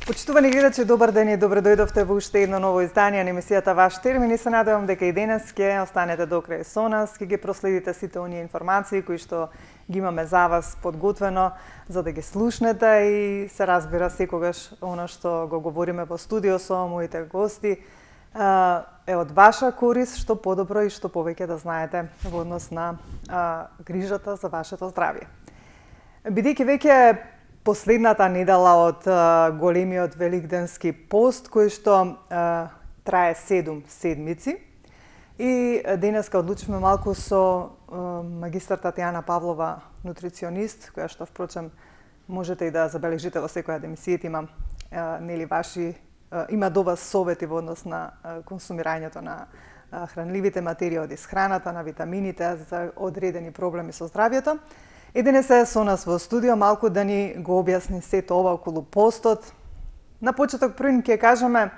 Почитувани гледачи, добар ден и добро дојдовте во уште едно ново издание на емисијата Ваш термин и се надевам дека и денес ќе останете до крај со нас, ќе ги проследите сите оние информации кои што ги имаме за вас подготвено за да ги слушнете и се разбира секогаш она што го говориме во студио со моите гости е од ваша корис, што подобро и што повеќе да знаете во однос на грижата за вашето здравје. Бидејќи веќе последната недела од големиот великденски пост, кој што трае 7 седмици. И денеска одлучивме малку со магистар Татјана Павлова, нутриционист, која што впрочем можете и да забележите во секоја од емисијата има до вас совети во однос на консумирањето на хранливите материи од исхраната, на витамините за одредени проблеми со здравјето. И денес е со нас во студио малку да ни го објасни сето ова околу постот. На почеток првин ќе кажеме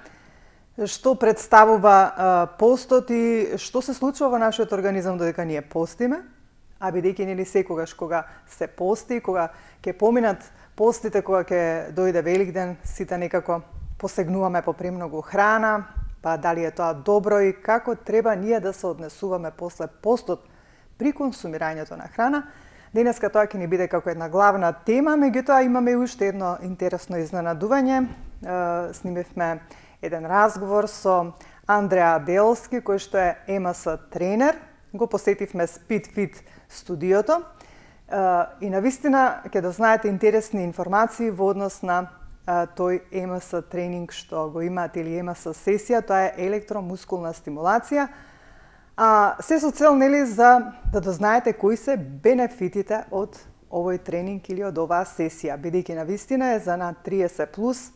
што представува постот и што се случува во нашиот организам додека ние постиме, а бидејќи нели секогаш кога се пости, кога ќе поминат постите, кога ќе дојде Великден, сите некако посегнуваме по премногу храна, па дали е тоа добро и како треба ние да се однесуваме после постот при консумирањето на храна. Денеска тоа ќе ни биде како една главна тема, меѓутоа имаме и уште едно интересно изненадување. Снимивме еден разговор со Андреа Делски, кој што е МС тренер. Го посетивме SpeedFit студиото и навистина ќе дознаете интересни информации во однос на тој МС тренинг што го имаат или МС сесија, тоа е електромускулна стимулација. Се со цел нели за да дознаете кои се бенефитите од овој тренинг или од оваа сесија, бидејќи навистина е за на 30 плюс,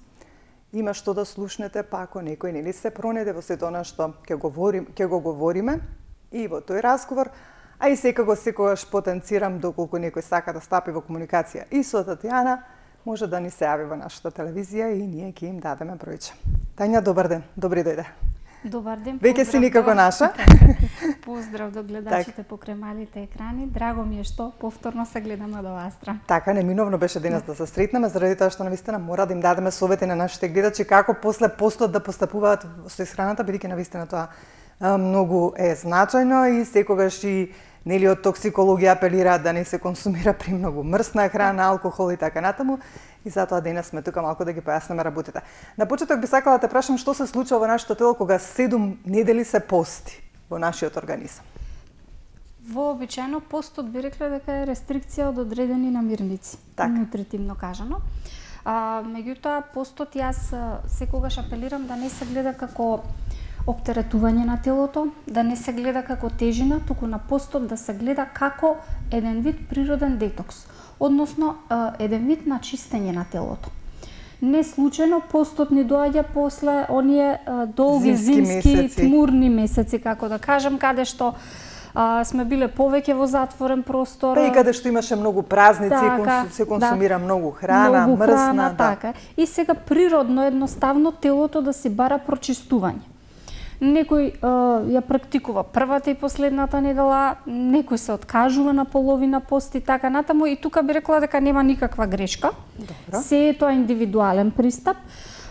има што да слушнете, па ако некој нели се пронеде во сето она што ќе го говориме и во тој разговор, а и секогаш потенцирам доколку некој сака да стапи во комуникација и со Татјана, може да ни се јави во нашата телевизија и ние ќе им дадеме бројче. Тања, добар ден, добри дојде. Добар ден. Веќе си никако наша. Поздрав до гледачите покрај малите екрани. Драго ми е што повторно се гледаме од оваа страна. Така, неминовно беше денес да се сретнеме, заради тоа што навистина мора да им дадеме совети на нашите гледачи како после постот да постапуваат со исхраната, бидејќи навистина тоа многу е значајно и секогаш и нели од токсикологија апелираат да не се консумира премногу мрсна храна, алкохол и така натаму. И затоа денес сме тука малку да ги појасниме работите. На почеток би сакала да те прашам што се случува во нашето тело кога 7 недели се пости во нашиот организам. Вообичаено постот би рекла дека е рестрикција од одредени намирници, нутритивно кажано. Меѓутоа постот јас секогаш апелирам да не се гледа како оптеретување на телото, да не се гледа како тежина, туку на постот да се гледа како еден вид природен детокс, односно еден вид на чистење на телото. Не случајно постот ни доаѓа после оние долги зимски тмурни месеци, како да кажам, каде што сме биле повеќе во затворен простор. Па и каде што имаше многу празници, се консумира многу храна, мрсна. Така. И сега природно едноставно телото да си бара прочистување. Некој ја практикува првата и последната недела, некој се откажува на половина пост и така натаму, и тука би рекла дека нема никаква грешка. Добро. Се е тоа индивидуален пристап,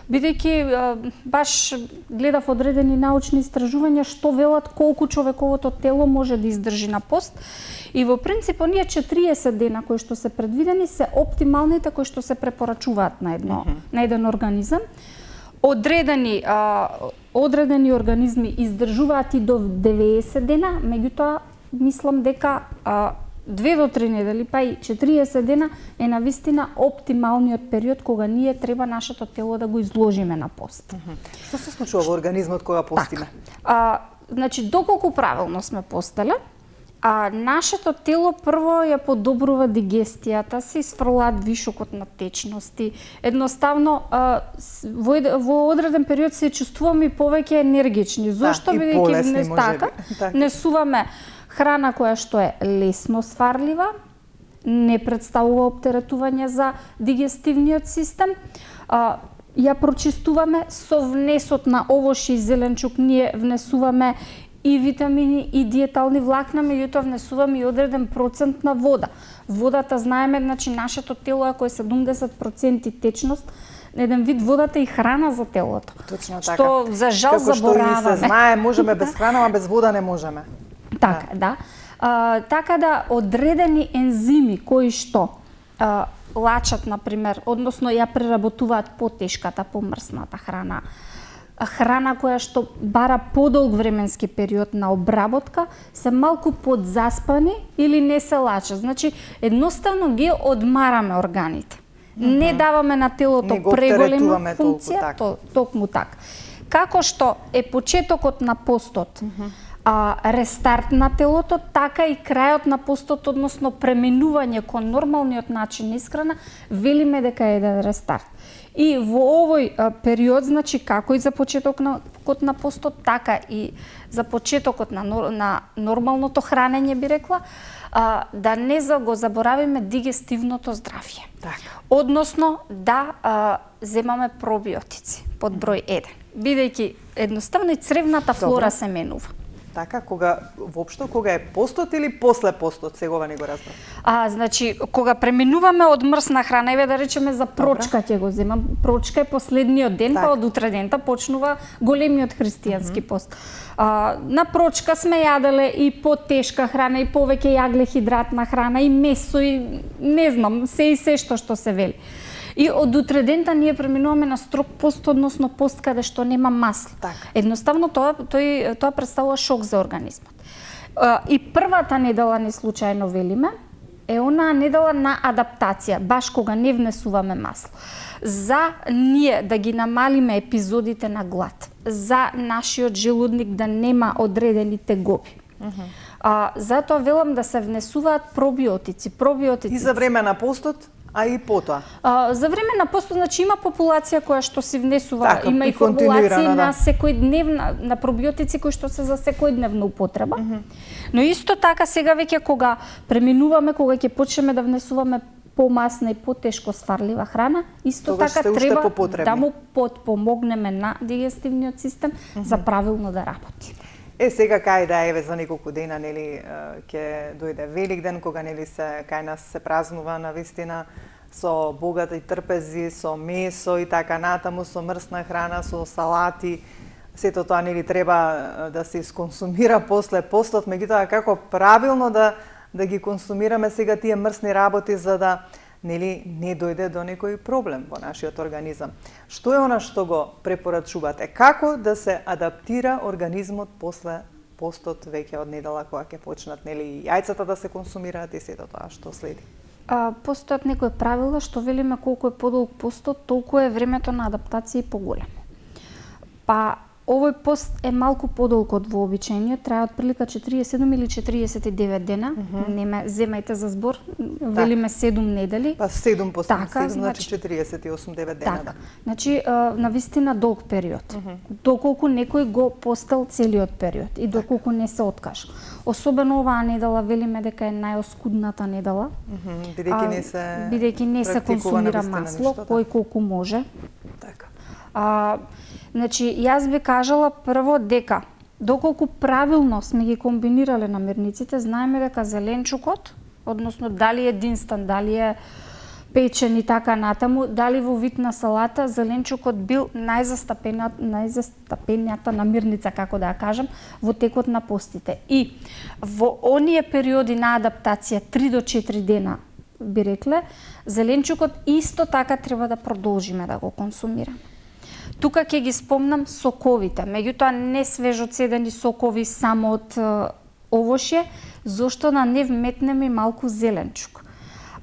бидејќи баш гледав одредени научни истражувања што велат колку човековото тело може да издржи на пост. И во принцип оние 40 дена кои што се предвидени се оптималните кои што се препорачуваат на еден организам. Одредени организми издржуваат и до 90 дена, меѓутоа мислам дека 2 до 3 недели, па и 40 дена е навистина оптималниот период кога ние треба нашето тело да го изложиме на пост. Што се случува во организмот кога постиме? Значи, доколку правилно сме постеле, нашето тело прво ја подобрува дигестијата, се изфрлаат вишокот на течности. Едноставно, во одреден период се чувствуваме повеќе енергични. Зошто? Бидејќи внесуваме храна која што е лесно сварлива, не представува оптеретување за дигестивниот систем, ја прочистуваме со внесот на овошје и зеленчук, ние внесуваме и витамини и диетални влакна, меѓутоа внесуваме и одреден процент на вода. Водата знаеме, значи нашето тело ако е 70% течност, еден вид водата и храна за телото. Точно така. Што за жал како забораваме. Како што и се знае, можеме без храна, а без вода не можеме. Така, да. Така да одредени ензими кои што лачат, например, односно ја преработуваат потешката, помрсната храна, храна која што бара подолг временски период на обработка, се малку подзаспани или не се лачат. Значи, едноставно ги одмараме органите. Не даваме на телото преголема функција, токму така. Како што е почетокот на постот, рестарт на телото, така и крајот на постот, односно преминување кон нормалниот начин на исхрана, велиме дека е еден рестарт. И во овој период, значи како и за почетокот на постот, така и за почетокот на нормалното хранење, би рекла, да не го заборавиме дигестивното здравје. Така. Односно да земаме пробиотици под број 1, бидејќи едноставно и цревната флора се менува. Така, кога е постот или после постот, сегова не го разбрав. Значи, кога преминуваме од мрсна храна, еве да речеме за прочка ќе го земам. Прочка е последниот ден, па од утре дента почнува големиот христијански пост. На прочка сме јаделе и потешка храна, и повеќе јаглехидратна храна, и месо, и не знам, се што се вели. И од утре дента ние преминуваме на строг пост, односно пост каде што нема масло. Така. Едноставно тоа представува шок за организмот. И првата недела не случајно велиме е онаа недела на адаптација, баш кога не внесуваме масло. За ние да ги намалиме епизодите на глад, за нашиот желудник да нема одредени тегоби. Затоа велам да се внесуваат пробиотици. И за време на постот, а и потоа. За време на постот, значи има популација која што си внесува, има и формулации на секојдневна, на пробиотици кои што се за секојдневна употреба. Но исто така сега веќе кога преминуваме, кога ќе почнеме да внесуваме помасна и потешко сварлива храна, исто така треба да му потпомогнеме на дигестивниот систем за правилно да работи. Сега кај да еве за неколку дена, нели, ќе дојде Великден, кога нели кај нас се празнува навистина со богати трпези, со месо и така натаму, со мрсна храна, со салати. Сето тоа нели треба да се исконсумира после постот, меѓутоа како правилно да ги консумираме сега тие мрсни работи за да нели не дојде до некој проблем во нашиот организам. Што е она што го препорачувате? Како да се адаптира организмот после постот веќе од недела кога ќе почнат нели јајцата да се консумираат и сето тоа што следи? Постојат некои правила што велиме колку е подолг постот, толку е времето на адаптација и поголемо. Па овој пост е малку подолг од вообичаениот, трае отприлика 47 или 49 дена. Не ме земајте за збор, велиме 7 недели. Па 7 по 7, значи 48-9 дена. Така. Значи навистина долг период. Доколку некој го постел целиот период и доколку не се откажа. Особено оваа недела велиме дека е најоскудната недела. Бидејќи не се консумира масло, кој колку може. Така. Значи, јас би кажала прво дека доколку правилно сме ги комбинирале намирниците, знаеме дека зеленчукот, односно дали е единствен, дали е печен и така натаму, дали во вид на салата, зеленчукот бил најзастапената намирница, како да ја кажам, во текот на постите. И во оние периоди на адаптација 3 до 4 дена, би рекле, зеленчукот исто така треба да продолжиме да го консумираме. Тука ќе ги спомнам соковите, меѓутоа не свежо цедени сокови само од овошје, зошто да не вметнеме малку зеленчук.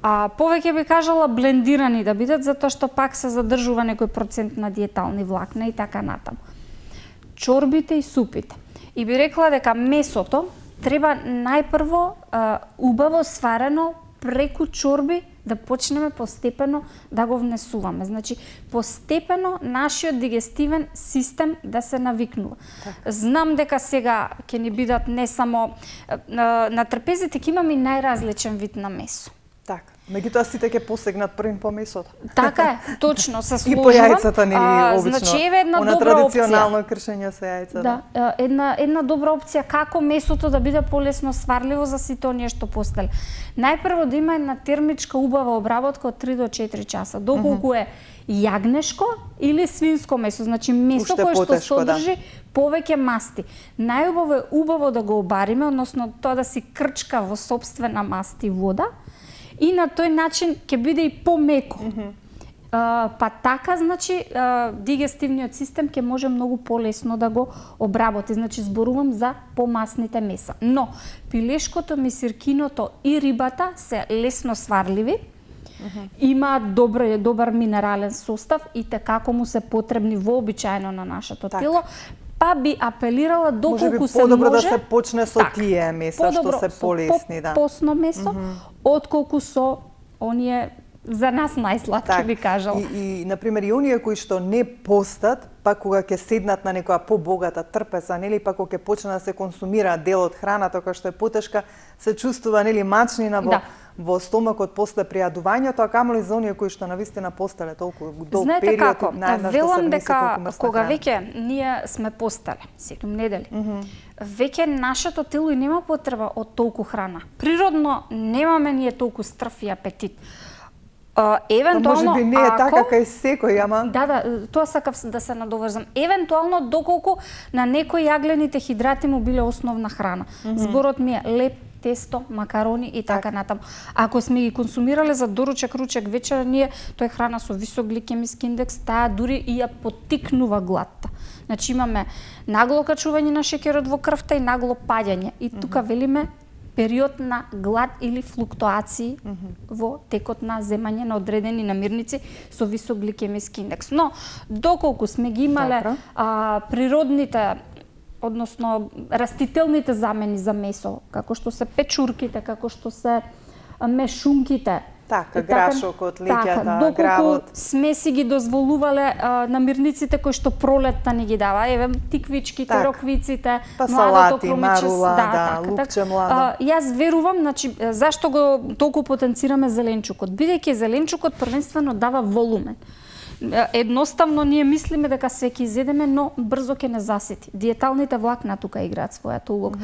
Повеќе би кажала блендирани да бидат, затоа што пак се задржува некој процент на диетални влакна и така натаму. Чорбите и супите. И би рекла дека месото треба најпрво убаво сварено преку чорби да почнеме постепено да го внесуваме. Значи, постепено нашиот дигестивен систем да се навикнува. Так. Знам дека сега ќе ни бидат не само на трпезите, ќе имаме и најразличен вид на месо. Така. Меѓутоа сите ќе посегнат првин по месото. Така е, точно, се И по сложувам. јајцата нели обично. Значи еве една Она добра опција. традиционално кршење со јајца. Да, една добра опција како месото да биде полесно сварливо за сите оние што постеле. Најпрво да има една термичка убава обработка од 3 до 4 часа. Доколку е јагнешко или свинско месо, значи месо Уште кое што потешко, содржи повеќе масти. Најубаво е убаво да го обариме, односно тоа да си крчка во сопствена маст и вода, и на тој начин ќе биде и помеко. Па така, значи, дигестивниот систем ќе може многу полесно да го обработи. Значи, зборувам за помасните меса. Но, пилешкото, мисиркиното и рибата се лесно сварливи, имаат добар минерален состав и како му се потребни вообичаено на нашето тело, па би апелирала доколку се може... подобро да се почне со тие меса што се полесни, да. Постно месо, отколку со оние за нас најсладки, би кажала. И например и оние кои што не постат, па кога ќе седнат на некоја побогата трпеза, нели, па кога ќе почне да се консумира дел од храната која што е потешка, се чувствува нели мачнина во стомакот после пријадувањето, а камоли за оние кои што навистина постеле толку долг период, најнаш да се внесе колку мрсна кога храна. веќе ние сме постеле 7 недели, веќе нашето тело и нема потреба од толку храна. Природно немаме ние толку стрв и апетит. Евентуално, може би не е така кај секој, ама... Да, тоа сакав да се надоврзам. Евентуално, доколку на некои јаглените хидрати му биле основна храна. Зборот ми е леп, тесто, макарони и така натаму. Ако сме ги консумирале за доручек, ручек, вечера, ние тоа е храна со висок гликемиски индекс, таа дури и ја поттикнува гладта. Значи имаме нагло качување на шеќерот во крвта и нагло паѓање. И тука велиме период на глад или флуктуации во текот на земање на одредени намирници со висок гликемиски индекс. Но, доколку сме ги имале природните, односно растителните замени за месо, како што се печурките, како што се мешунките, Така, грашокот, леќата, доколку гравот. сме си ги дозволувале намирниците кои што пролетта ни ги дава, еве тиквичките, роквиците, па младото салати, кромиче, марула, лукче младо. Јас верувам, значи зашто го толку потенцираме зеленчукот? Бидејќи зеленчукот првенствено дава волумен. Едноставно ние мислиме дека се ќе изедеме, но брзо ќе не засити. Диеталните влакна тука играат својата улога.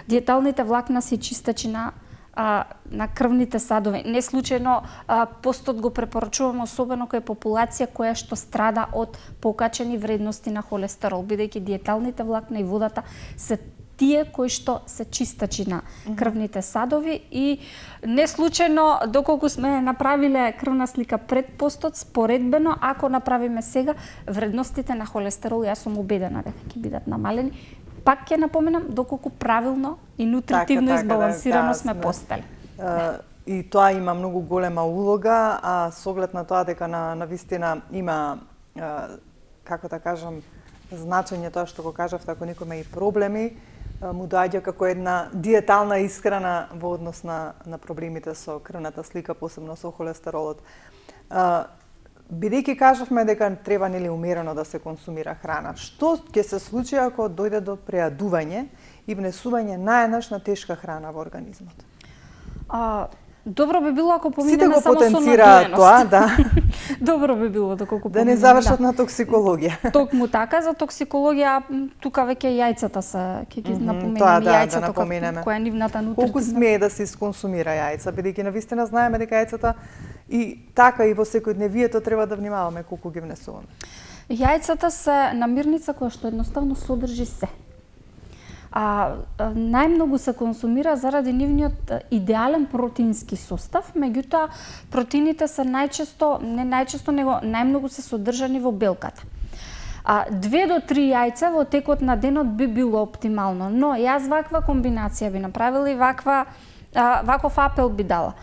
Диеталните влакна се чистачина на крвните садови. Не случајно постот го препорачуваме особено кај популација која што страда од покачени вредности на холестерол, бидејќи диеталните влакна и водата се тие кои што се чистачи на крвните садови и не случајно доколку сме направиле крвна слика пред постот, споредбено ако направиме сега вредностите на холестерол, јас сум убедена дека ќе бидат намалени. Пак ќе напоменам доколку правилно и нутритивно избалансирано сме постели. И тоа има многу голема улога, а со оглед на тоа дека на вистина има, како да кажам, значење тоа што го кажавте, ако некој има и проблеми, му доаѓа како една диетална исхрана во однос на проблемите со крвната слика, посебно со холестеролот. Бидејќи кажавме дека треба нели умерено да се консумира храна, што ќе се случи ако дојде до прејадување и внесување наеднаш на тешка храна во организмот? Добро би било ако поминеме само со потенцираат тоа, да. Добро би било доколку да не завршат на токсикологија. Токму така, за токсикологија тука веќе јајцата се ќе ги напоменеме, тоа јајцата која е нивната нутритивна. Колку смее да се исконсумира јајца, бидејќи навистина знаеме дека јајцата и така и во секојдневието треба да внимаваме колку ги внесуваме. Јајцата се намирница која што едноставно содржи се. Најмногу се консумира заради нивниот идеален протеински состав, меѓутоа протеините се него најмногу се содржани во белката. 2 до 3 јајца во текот на денот би било оптимално, но јас ваква комбинација би направила и ваков апел би дала.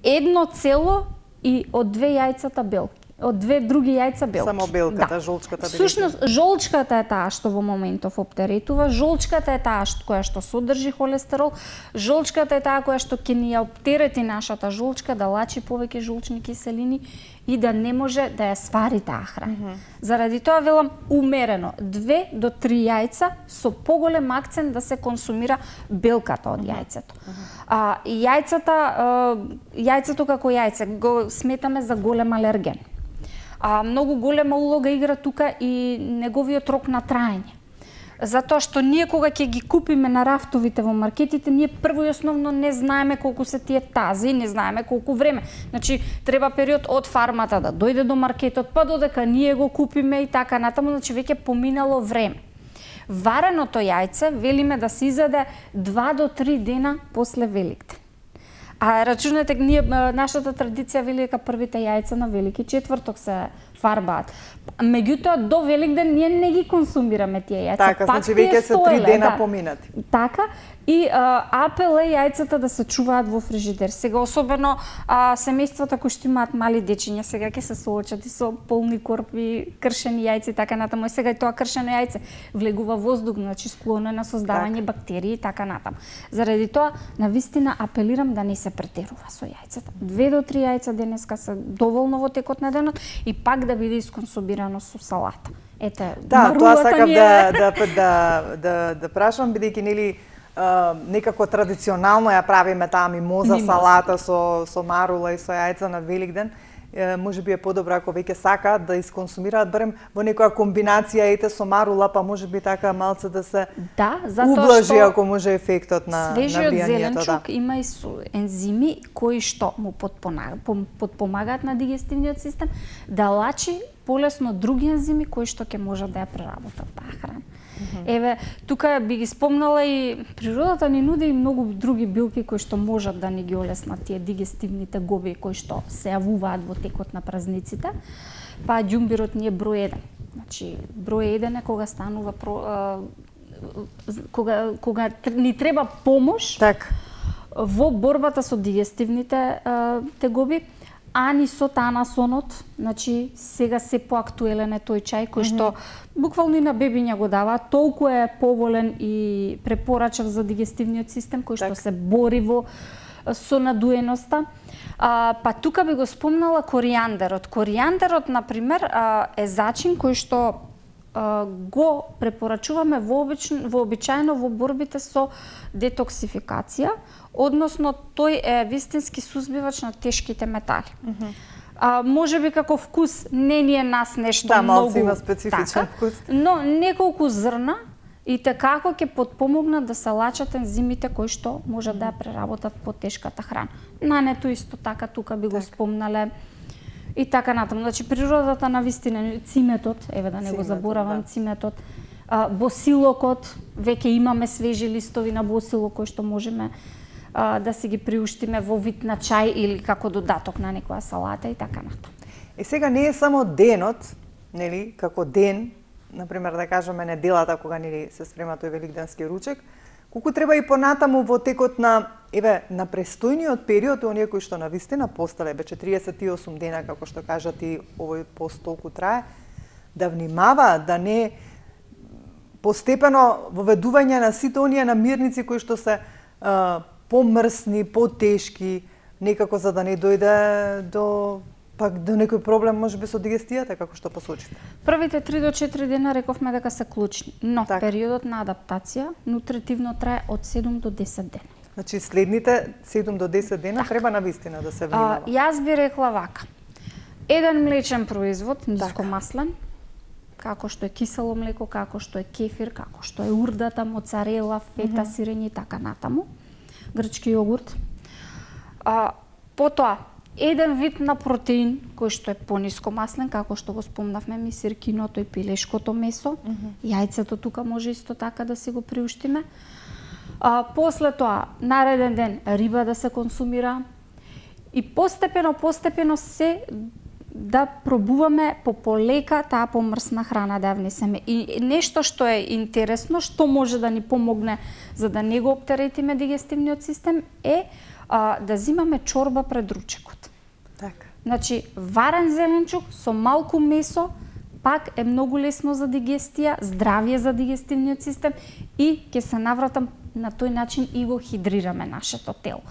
1 цело и од 2 јајцата белки. од две други јајца белки. Само белката, жолчката да. Всушност жолчката е таа што во моментов оптеретува, жолчката е таа која што содржи холестерол, жолчката е таа која што ќе ни ја оптерети нашата жолчка да лачи повеќе жолчни киселини и да не може да ја свари таа храна. Заради тоа велам умерено 2 до 3 јајца со поголем акцент да се консумира белката од јајцето. Јајцето како јајце го сметаме за голем алерген. Многу голема улога игра тука и неговиот рок на траење. Затоа што ние кога ќе ги купиме на рафтовите во маркетите, ние прво и основно не знаеме колку се тие тази, не знаеме колку време. Значи, треба период од фармата да дојде до маркетот, па додека ние го купиме и така натаму, значи веќе поминало време. Вареното јајце велиме да се изеде 2 до 3 дена после Великден. Рачунете, ние нашата традиција вели дека првите јајца на Велики четврток се фарбаат. Меѓутоа до Великден ние не ги консумираме тие јајца. Така, значи веќе се 3 дена поминати. Така, и апел е јајцата да се чуваат во фрижидер. Сега особено семејствата кои што имаат мали дечиња, сега ќе се соочат и со полни корпи, кршени јајци и така натаму. И сега и тоа кршено јајце влегува воздух, значи склоно е на создавање бактерии и така натаму. Заради тоа, навистина апелирам да не се претерува со јајцата. 2 до 3 јајца денеска се доволно во текот на денот и пак да биде исконсумирано со салата. Ете, да, тоа сакам да прашам, бидејќи нели некако традиционално ја правиме таа мимоза салата со марула и со јајца на Великден. Можеби е подобро ако веќе сакаат да исконсумираат барем во некоја комбинација ете со марула, па можеби така малце да се ублажи ако може ефектот на свежиот влијанието. зеленчук има и ензими кои што му подпомагаат на дигестивниот систем да лачи полесно други ензими кои што ќе можат да ја преработат таа храна. Еве, тука би ги спомнала и природата ни нуди и многу други билки кои што можат да ни ги олеснат тие дигестивните гоби кои што се јавуваат во текот на празниците. Па ѓумбирот ни е број 1. Значи, број 1 е кога станува кога ни треба помош во борбата со дигестивните тегоби. Ани со танасонот, значи сега се поактуелен е тој чај кој што буквално и на бебиња го дава, толку е поволен и препорачав за дигестивниот систем кој што се бори со надуеноста. Па тука би го спомнала коријандерот. Коријандерот, например, е зачин кој што го препорачуваме вообичаено во борбите со детоксификација, односно тој е вистински сузбивач на тешките метали. Може би како вкус не ни е нас нешто многу, малку има специфичен вкус, но неколку зрна и како ќе подпомогнат да се лачат ензимите кои што можат да ја преработат потешката храна. Нането исто така тука би го спомнале. И така натаму. Значи природата на вистина, циметот, еве да не го заборавам, циметот, босилокот, веќе имаме свежи листови на босилок кои што можеме да си ги приуштиме во вид на чај или како додаток на некоја салата и така натаму. И сега не е само денот, нели, како ден, например да кажеме неделата кога нели се спрема тој великденски ручек, колку треба и понатаму во текот на на престојниот период, оние кои што навистина постале веќе 38 дена, како што кажа ти, овој пост толку трае, да внимава да не постепено воведување на сите оние намирници кои што се помрсни, потешки, некако за да не дојде до некој проблем можеби со дигестијата, како што посочите. Првите 3 до 4 дена рековме дека се клучни, но периодот на адаптација нутритивно трае од 7 до 10 дена. Значи следните 7 до 10 дена треба навистина да се внимава. Јас би рекла вака. Еден млечен производ, нискомаслен, како што е кисело млеко, како што е кефир, како што е урдата, моцарела, фета, сирење и така натаму, грчки јогурт. Потоа еден вид на протеин кој што е понискомаслен, како што го спомнавме, мисир, киното и пилешкото месо. Јајцето тука може исто така да си го приуштиме. После тоа, нареден ден, риба да се консумира и постепено се да пробуваме полека таа помрсна храна да ја внесеме. И нешто што е интересно, што може да ни помогне за да не го оптеретиме дигестивниот систем е да земаме чорба пред ручекот. Значи, варен зеленчук со малку месо, пак е многу лесно за дигестија, здравие за дигестивниот систем и ќе се навратам на тој начин и го хидрираме нашето тело.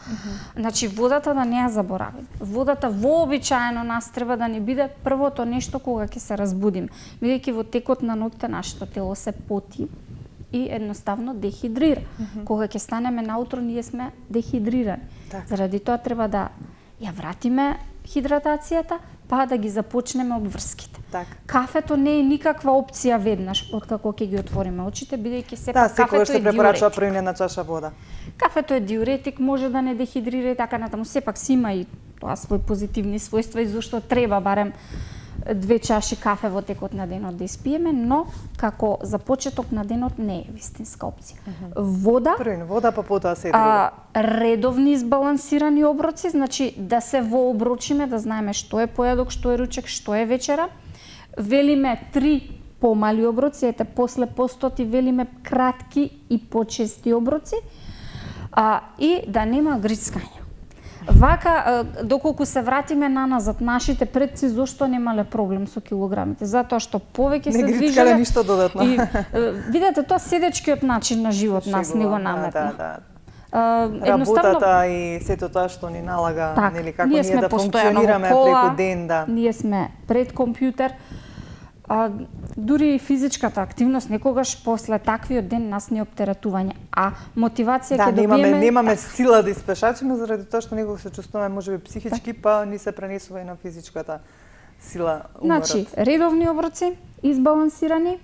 Значи, водата да не ја заборавим. Водата вообичаено нас треба да ни биде првото нешто кога ќе се разбудиме. Бидејќи во текот на ноќта нашето тело се поти и едноставно дехидрира. Кога ќе станеме наутро, ние сме дехидрирани. Заради тоа треба да ја вратиме хидратацијата, па да ги започнеме обврските. Кафето не е никаква опција веднаш откако ќе ги отвориме очите, бидејќи сепак кафето е се препорачува првина на чаша вода. Кафето е диуретик, може да не дехидрира и така натаму. Сепак си има и тоа свои позитивни својства и зашто треба барем 2 чаши кафе во текот на денот да испиеме, но како за почеток на денот не е вистинска опција. Вода, вода па потоа се друго. Редовни избалансирани оброци, значи да се вооброчиме, да знаеме што е појадок, што е ручек, што е вечера. Велиме 3 помали оброци, ете после постоти велиме кратки и почести оброци, и да нема грицкање. Вака, доколку се вратиме наназад, нашите предци зошто немале проблем со килограмите? Затоа што повеќе се движеле. Не грицкале ништо додатно. И видете, тоа седечкиот начин на живот нас не го наметна. Работата и сето тоа што ни налага, нели, како ние да функционираме преку ден, Ние сме пред компјутер. Дури и физичката активност некогаш после таквиот ден нас не оптеретување, а мотивација ќе добиеме. Немаме сила да испешачиме заради тоа што некогаш се чувствуваме можеби психички, па ни се пренесува и на физичката сила уморот. Значи, редовни оброци, избалансирани,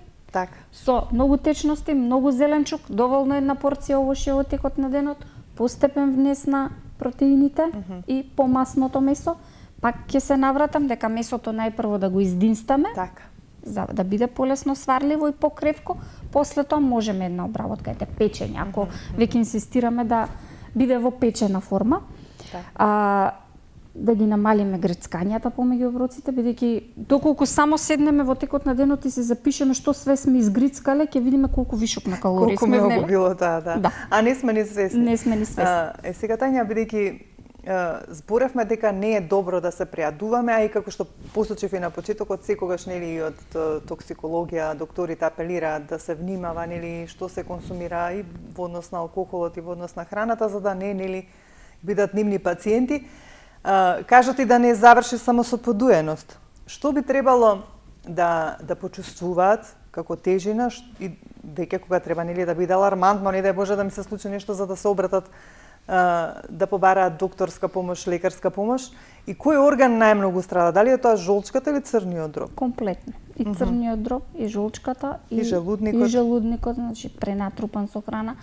со многу течности, многу зеленчук, доволно една порција овошје во текот на денот, постепен внес на протеините и помасното месо. Пак ќе се навратам дека месото најпрво да го издинстаме. За да биде полесно сварливо и покревко, после тоа можеме една обработка, печење, ако веќе инсистираме да биде во печена форма. Да ги намалиме грецкањата помеѓу оброците, бидејќи доколку само седнеме во текот на денот и се запишеме што све сме изгрицкале, ќе видиме колку вишок на калории сме внеле. Колку многу било да. А не сме ни свесни. Не сме ни свесни. Сега Тања, бидејќи зборевме дека не е добро да се преадуваме, а и како што посочив и на почетокот, секогаш нели и од токсикологија докторите апелираат да се внимава нели што се консумира и во однос на алкохолот и во однос на храната, за да не нели бидат нивни пациенти. Кажат и да не заврши само со подуеност. Што би требало да почувствуваат како тежина и веќе кога треба нели да биде алармантно, не да Боже да ми се случи нешто за да се обратат да побараат докторска помош, лекарска помош, и кој орган најмногу страда? Дали е тоа жолчката или црниот дроб? Комплетно. И црниот дроб, и жолчката, и желудникот. И желудникот, значи пренатрупан со храна.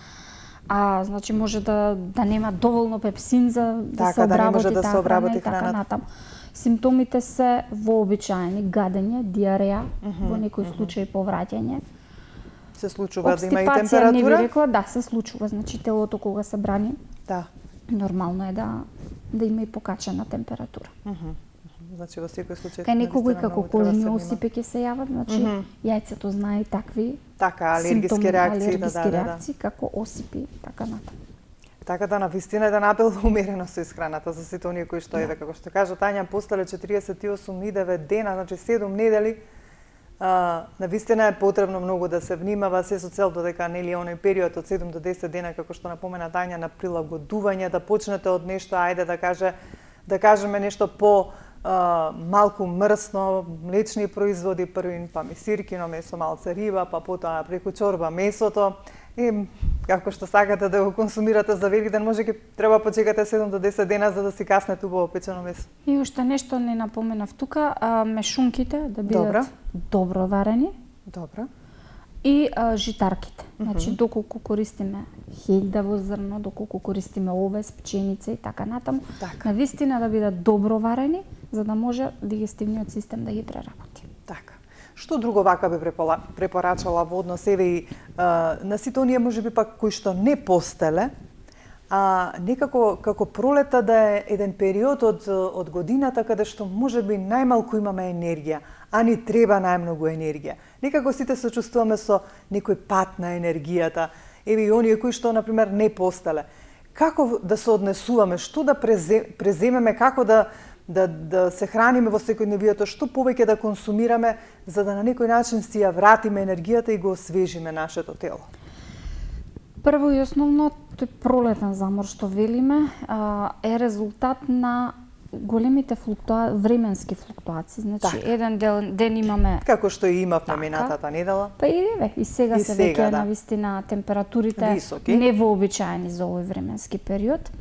Значи може да нема доволно пепсин за да се обработи храната. Симптомите се вообичаени: гадење, диареја, во некој случај повраќање. Се случува да има и температура? Не би рекла, се случува. Значи телото кога се брани, нормално е да има и покачена температура. Значи во секој случај кај некој како кожни осипи ќе се јават, значи јајцето знае и такви алергиски реакции како осипи, така натаму. Така да, навистина е да напел умерено со исхраната за сите оние кои што како што кажа Тања, постале 48-9 дена, значи 7 недели, навистина е потребно многу да се внимава, се со цел додека нели оној период од 7 до 10 дена, како што напомена Тања, на прилагодување, да почнете од нешто, ајде да кажеме нешто по малку мрсно, млечни производи, првин па мисиркино месо, малце риба, па потоа преку чорба месото. И како што сакате да го консумирате за Великден, може ќе треба почекате 7 до 10 дена за да си каснете убаво печено месо. И уште нешто не напоменав тука, мешунките да бидат добро варени. Добро. И житарките. Значи доколку користиме хелјдаво зрно, доколку користиме овес, пченица и така натаму, навистина да бидат добро варени, за да може дигестивниот систем да ги преработи. Така. Што друго вака би препорачала во однос и на сите оние можеби пак кои што не постеле, некако како пролета да е еден период од годината каде што можеби најмалку имаме енергија, а ни треба најмногу енергија. Некако сите се чувствуваме со некој пат на енергијата. Еве и оние кои што на пример не постеле. Како да се однесуваме, што да преземеме, како да да се храниме во секојдневието, што повеќе да консумираме за да на некој начин си ја вратиме енергијата и го освежиме нашето тело? Прво и основно, тој пролетен замор што велиме е резултат на големите временски флуктуации. Значи, еден ден имаме... Како што и имавме минатата недела. Па и сега се веќе навистина температурите високи, невообичаени за овој временски период.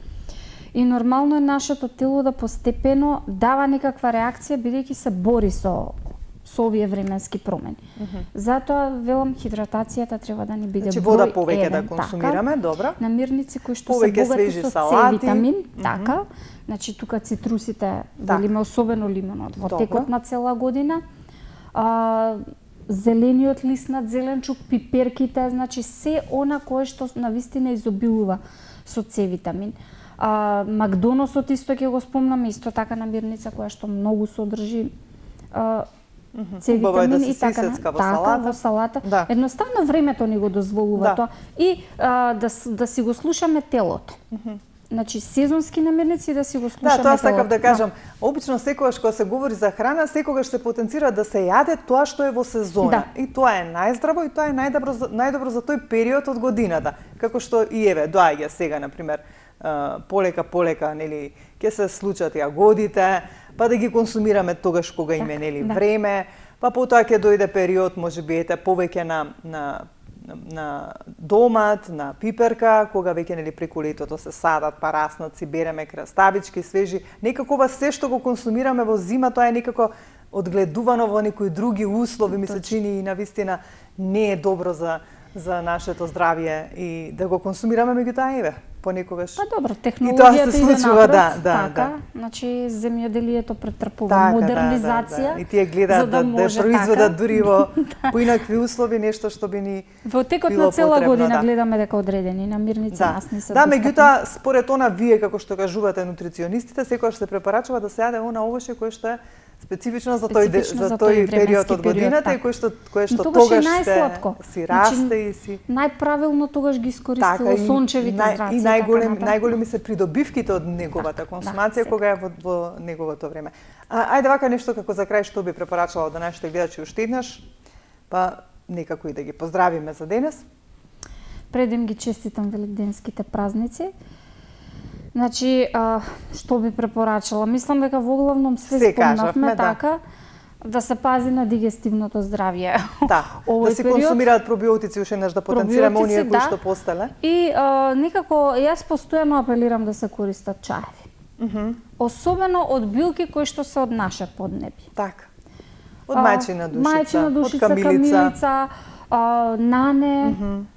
И нормално е нашето тело да постепено дава некаква реакција, бидејќи се бори со овие временски промени. Затоа велам хидратацијата треба да ни биде вода повеќе да консумираме, добро. Намирници кои што се богати со С витамин, така. Значи тука цитрусите, велиме особено лимонот во текот на цела година. Зелениот лиснат зеленчук, пиперките, значи се она кое што навистина изобилува со С витамин. Макдоносот исто ќе го спомнаме, исто така намирница која што многу содржи С витамин и така во салата. Едноставно времето ни го дозволува тоа и да си го слушаме телото. Значи сезонски намирници да си го слушаме телото. Тоа сакав да кажам. Обично секогаш кога се говори за храна, секогаш се потенцира да се јаде тоа што е во сезона. И тоа е најздраво и тоа е најдобро за тој период од годината. Како што и еве доаѓа сега на пример полека, нели, ќе се случат јагодите, па да ги консумираме тогаш кога име нели време, па потоа ќе дојде период можеби повеќе на домат, на пиперка, кога веќе нели преку летото се садат параснаци, береме краставички, свежи. Некако се што го консумираме во зима, тоа е некако одгледувано во некои други услови, ми се чини и навистина не е добро за нашето здравје и да го консумираме, меѓутоа еве понекогаш. Па добро, технологијата иде напред, да. Значи земјоделието претрпува модернизација. И тие гледаат да произведат дури во поинакви услови нешто што би ни во текот на цела година гледаме дека одредени намирници нас не се достапни. Меѓутоа според она вие како што кажувате нутриционистите, секогаш се препорачува да се јаде она овоше кое што е специфично за тој период од годината и кое што тогаш си расте и си најправилно тогаш ги искористува сончевите зраци. И најголеми се придобивките од неговата консумација кога е во неговото време. Ајде вака нешто како за крај што би препорачала да нашите гледачи уште еднаш, па некако и да ги поздравиме за денес. Пред да им ги честитам великденските празници. Значи, што би препорачала? Мислам дека во главном се спомнавме, така, да се пази на дигестивното здравје. Да се консумираат пробиотици, уште еднаш да потенцираме оние кои што постеле. И некако, јас постојано апелирам да се користат чаеви. Особено од билки кои што се од наше поднеби. Така. Од мајчина душица, од камилица, нане,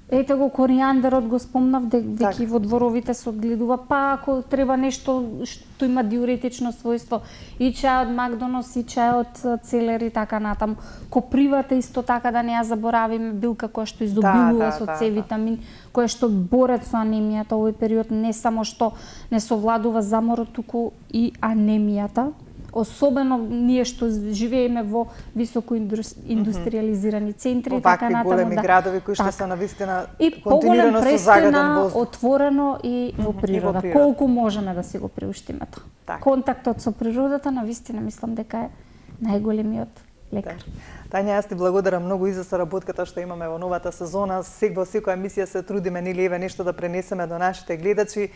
ете го коријандерот го спомнав, веќе во дворовите се одгледува, па ако треба нешто што има диуретично својство, и чај од Макдонос, и чај од целери, така натаму. Копривата исто така, да не ја заборавиме, билка која што изобилува со С витамин, која што борат со анемијата овој период, не само што не совладува заморот, туку и анемијата. Особено ние што живееме во високо индустриализирани центри и така натаму. Големи градови кои што се навистина континуирано со загаден воздух. Отворено и во природа. Колку можеме да си го приуштиме тоа. Контактот со природата навистина мислам дека е најголемиот лекар. Тања, јас ти благодарам многу и за соработката што имаме во новата сезона. Во секоја емисија се трудиме нели еве нешто да пренесеме до нашите гледачи.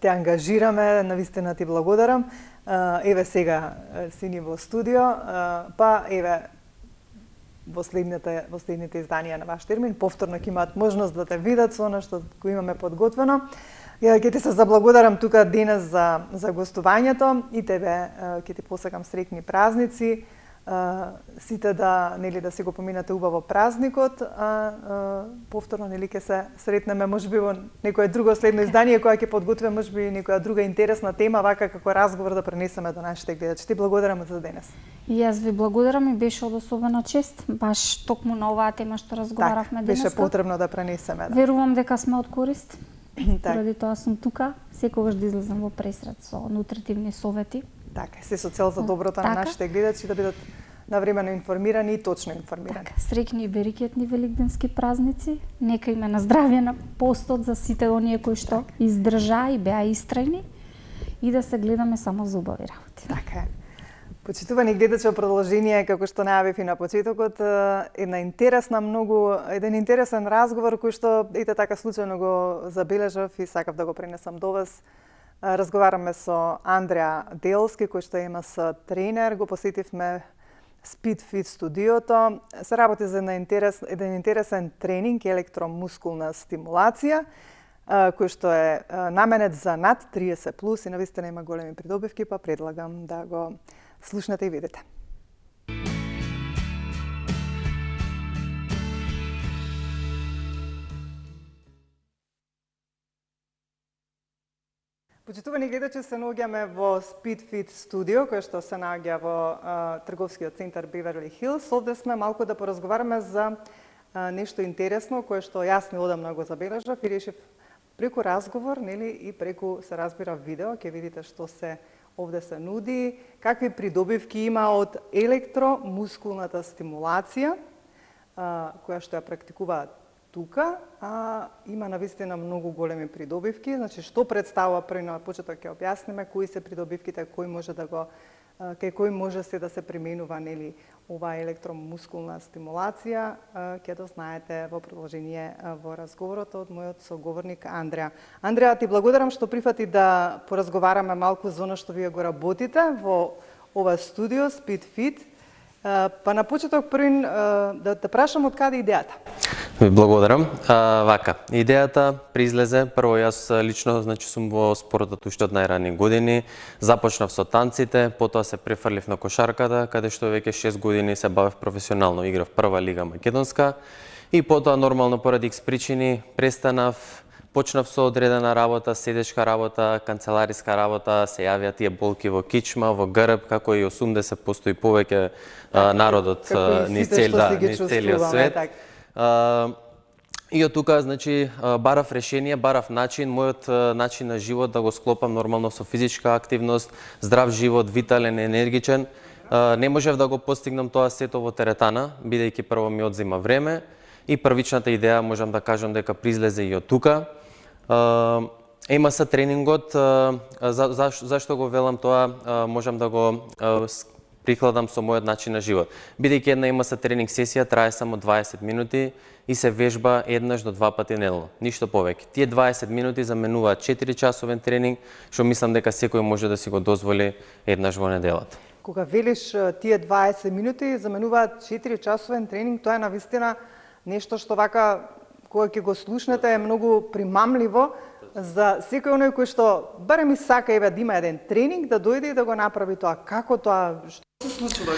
Те ангажираме, навистина ти благодарам. Еве сега си ни во студио, па еве во следните изданија на Ваш термин повторно ќе имаат можност да те видат со она што го имаме подготвено. Ќе ти се заблагодарам тука денес за гостувањето и тебе ќе ти посакам среќни празници. Сите да си го поминате убаво празникот, повторно ќе се сретнеме можеби во некое друго следно издание кое ќе подготвиме можеби некоја друга интересна тема, вака како разговор да пренесеме до нашите гледачи. Ти благодарам за денес. И јас ви благодарам и беше од особена чест, баш токму на оваа тема што разговаравме денеска. Беше потребно да пренесеме. Верувам дека сме од корист. Поради тоа сум тука, секогаш да излезам во пресред со нутритивни совети. Така, се со цел за доброто на нашите гледачи да бидат навремено информирани и точно информирани. Така, среќни и верикетни великденски празници. Нека име на здравје на постот за сите оние кои што издржаа и беа истрајни и да се гледаме само за убави работи. Така е. Почитувани гледачи, во продолжение, како што најавив и на почетокот, еден интересен разговор кој што ете така случајно го забележав и сакав да го пренесам до вас. Разговараме со Андреа Делски, кој што е МС тренер, го посетивме Speed Fit студиото. Се работи за еден интересен тренинг, електромускулна стимулација, кој што е наменет за над 30 плюс и навистина има големи придобивки, па предлагам да го слушнете и видите. Почитувани гледачи, се наоѓаме во Speed Fit студио, кој што се наоѓа во трговскиот центар Beverly Hills. Овде сме малку да поразговараме за нешто интересно, кое што јас неодамна го забележав и решив преку разговор, нели, и преку се разбира видео, ќе видите што се овде се нуди, какви придобивки има од електромускулната стимулација, која што ја практикуваат тука, има навистина многу големи придобивки. Значи, што представува први на почеток ќе објасниме, кои се придобивките, кај кој може се да се применува, нели, оваа електромускулна стимулација, ќе да знаете во продолжение во разговорот од мојот соговорник Андреа. Андреа, ти благодарам што прифати да поразговараме малку за она што вие го работите во ова студио Speed Fit. Па на почеток првин да те прашам од каде идејата? Благодарам. Вака, идејата произлезе, прво јас лично, значи сум во спортот уште од најрани години, започнав со танците, потоа се префрлив на кошарката, каде што веќе 6 години се бавев професионално, играв прва лига македонска и потоа нормално поради X причини престанав. Почнав со одредена работа, седечка работа, канцелариска работа, се јавија тие болки во кичма, во грб, како и 80% и повеќе народот низ целиот свет. И од тука, значи, барав решение, барав начин, мојот начин на живот да го склопам нормално со физичка активност, здрав живот, витален, енергичен. Не можев да го постигнам тоа сето во теретана, бидејќи прво ми одзема време и првичната идеја можам да кажам дека произлезе и од тука. МС тренингот, зашто го велам тоа, можам да го прикладам со мојот начин на живот. Бидејќи една МС тренинг сесија трае само 20 минути и се вежба еднаш до 2 пати неделно, ништо повеќе. Тие 20 минути заменуваат 4 часовен тренинг, што мислам дека секој може да си го дозволи еднаш во неделата. Кога велиш тие 20 минути заменуваат 4 часовен тренинг, тоа е навистина нешто што вака кога ќе го слушнете е многу примамливо за секој оној кој што барем и сака да има еден тренинг, да дојде и да го направи тоа. Како тоа, што се случува?